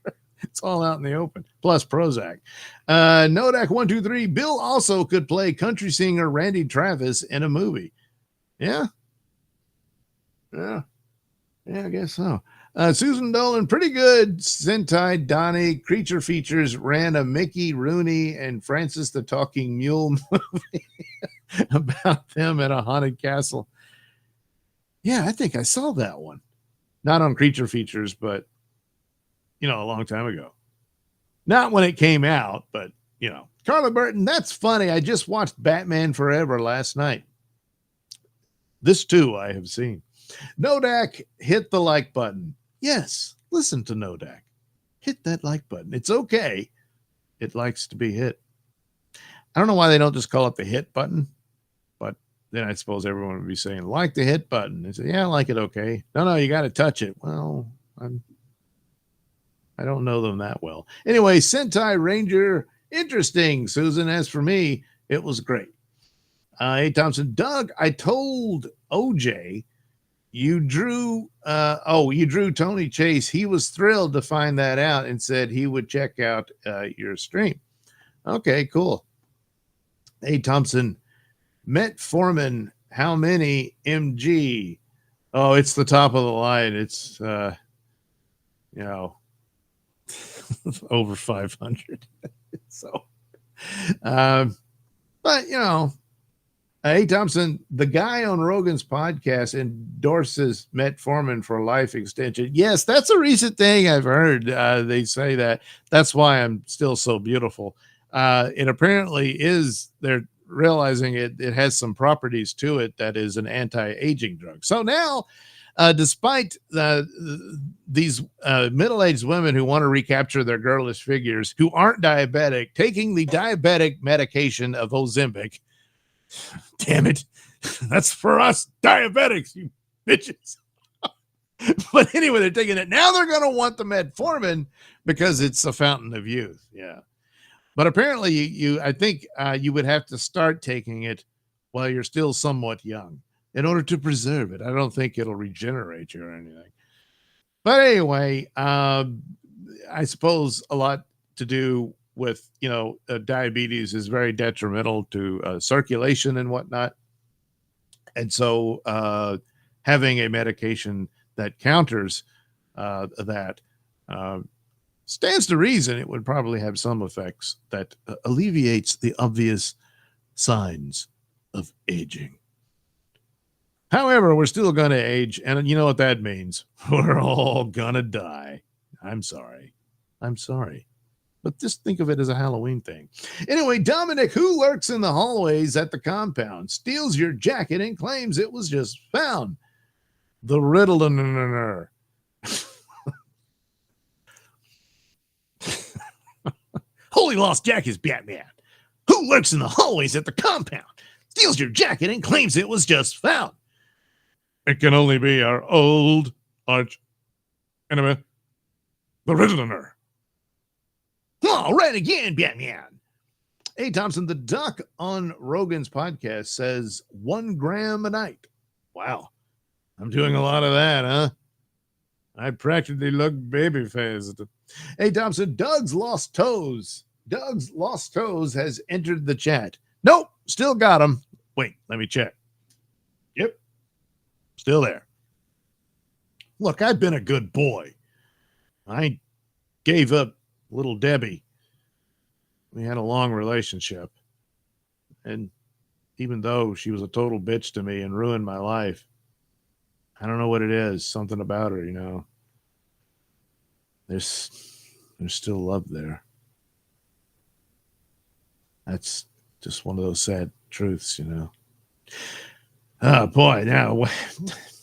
it's all out in the open. Plus Prozac. Nodak123. Bill also could play country singer Randy Travis in a movie. Yeah. I guess so. Susan Dolan, pretty good. Sentai Donnie Creature Features ran a Mickey Rooney and Francis the Talking Mule movie about them at a haunted castle. Yeah, I think I saw that one. Not on Creature Features, but, a long time ago. Not when it came out, but, Carla Burton, that's funny. I just watched Batman Forever last night. This, too, I have seen. Nodak, hit the like button. Yes, listen to Nodak. Hit that like button. It's okay. It likes to be hit. I don't know why they don't just call it the hit button, but then I suppose everyone would be saying, like the hit button. They say, yeah, I like it, okay. No, you got to touch it. Well, I don't know them that well. Anyway, Sentai Ranger, interesting, Susan. As for me, it was great. Hey, Thompson. Doug, I told OJ you drew Tony Chase. He was thrilled to find that out and said he would check out your stream. Okay, cool. Hey, Thompson, metformin, how many mg? Oh, it's the top of the line. It's over 500. So but hey, Thompson, the guy on Rogan's podcast endorses metformin for life extension. Yes, that's a recent thing I've heard. They say that. That's why I'm still so beautiful. It apparently is, they're realizing it has some properties to it that is an anti-aging drug. So now, despite these middle-aged women who want to recapture their girlish figures, who aren't diabetic, taking the diabetic medication of Ozempic, damn it, that's for us diabetics, you bitches. But anyway, they're taking it. Now they're going to want the metformin because it's a fountain of youth. Yeah. But apparently I think you would have to start taking it while you're still somewhat young in order to preserve it. I don't think it'll regenerate you or anything. But anyway, I suppose a lot to do with, diabetes is very detrimental to circulation and whatnot. And so having a medication that counters that stands to reason it would probably have some effects that alleviates the obvious signs of aging. However, we're still going to age, and you know what that means. We're all going to die. I'm sorry. But just think of it as a Halloween thing. Anyway, Dominic, who lurks in the hallways at the compound, steals your jacket and claims it was just found. The Riddler. Holy lost jackets, Batman. Who lurks in the hallways at the compound, steals your jacket and claims it was just found. It can only be our old arch enemy, the Riddler. All right, again, Batman. Hey, Thompson, the duck on Rogan's podcast says 1 gram a night. Wow. I'm doing a lot of that, huh? I practically look baby-faced. Hey, Thompson, Doug's Lost Toes has entered the chat. Nope, still got him. Wait, let me check. Yep, still there. Look, I've been a good boy. I gave up little Debbie. We had a long relationship. And even though she was a total bitch to me and ruined my life, I don't know what it is. Something about her, There's still love there. That's just one of those sad truths, Oh, boy. Now,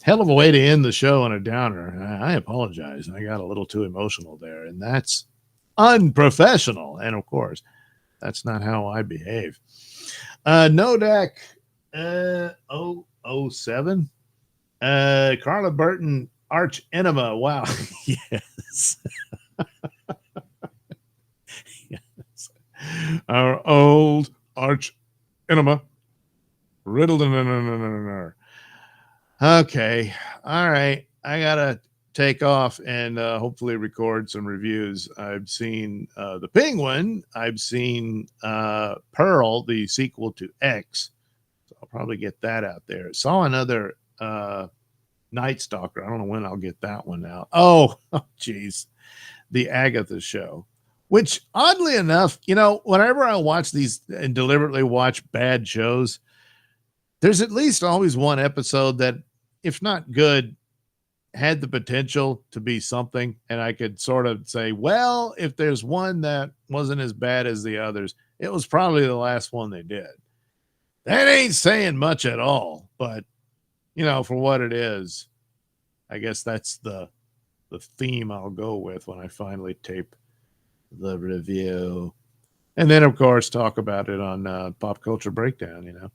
hell of a way to end the show on a downer. I apologize. I got a little too emotional there, and that's unprofessional. And, of course, that's not how I behave. Nodak 007. Carla Burton, arch enema. Wow. Yes. Yes. Our old arch enema. Riddled in. Okay. All right. I got to take off and hopefully record some reviews. I've seen The Penguin. I've seen Pearl, the sequel to X. So I'll probably get that out there. Saw another Night Stalker. I don't know when I'll get that one out. Oh, geez. The Agatha Show. Which, oddly enough, you know, whenever I watch these and deliberately watch bad shows, there's at least always one episode that, if not good, had the potential to be something. And I could sort of say, well, if there's one that wasn't as bad as the others, it was probably the last one they did. That ain't saying much at all, but, you know, for what it is, I guess that's the theme I'll go with when I finally tape the review. And then, of course, talk about it on Pop Culture Breakdown, you know.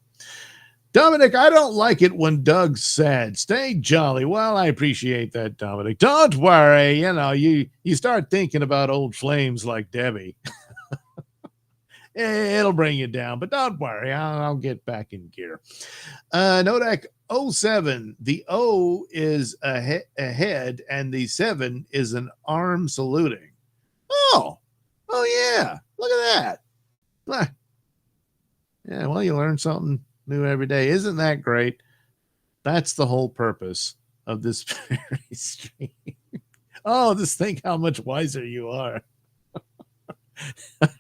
Dominic, I don't like it when Doug's sad. Stay jolly. Well, I appreciate that, Dominic. Don't worry. You know, you start thinking about old flames like Debbie. It'll bring you down, but don't worry. I'll get back in gear. Nodak 07. The O is a head, and the 7 is an arm saluting. Oh, yeah. Look at that. Yeah, well, you learn something new every day. Isn't that great? That's the whole purpose of this very stream. Oh, just think how much wiser you are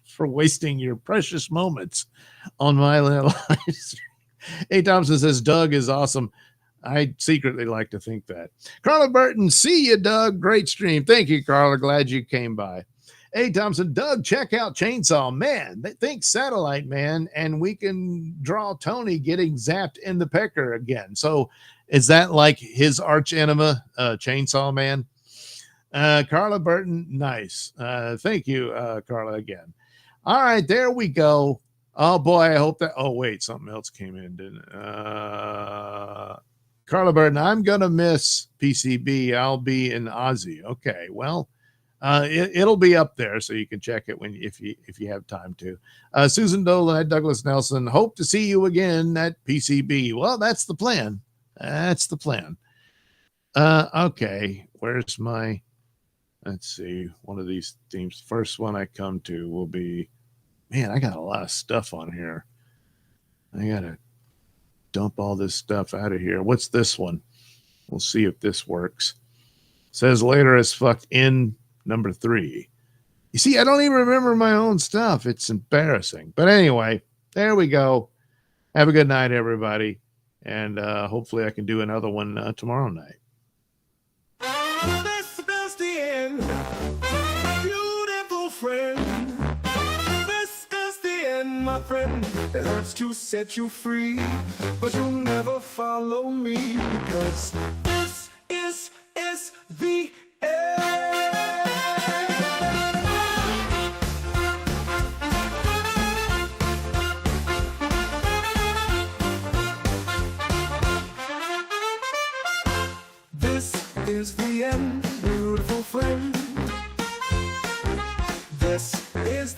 for wasting your precious moments on my little live stream. A. Thompson says, Doug is awesome. I secretly like to think that. Carla Burton, see you, Doug. Great stream. Thank you, Carla. Glad you came by. Hey, Thompson, Doug, check out Chainsaw Man. Think Satellite Man, and we can draw Tony getting zapped in the pecker again. So is that like his arch enemy, Chainsaw Man? Carla Burton, nice. Thank you, Carla, again. All right, there we go. Oh, boy, I hope that... Oh, wait, something else came in, didn't it? Carla Burton, I'm going to miss PCB. I'll be in Aussie. Okay, well... it'll be up there, so you can check it if you have time to. Susan Dolan, Douglas Nelson, hope to see you again at PCB. Well, that's the plan. That's the plan. Okay, where's my? Let's see. One of these themes. First one I come to will be. Man, I got a lot of stuff on here. I gotta dump all this stuff out of here. What's this one? We'll see if this works. Says later as fuck in. Number 3. You see, I don't even remember my own stuff. It's embarrassing. But anyway, there we go. Have a good night, everybody. And hopefully I can do another one tomorrow night. This is the end, beautiful friend. This is the end, my friend. It hurts to set you free, but you'll never follow me, because this is the end. This is the end, beautiful friend. This is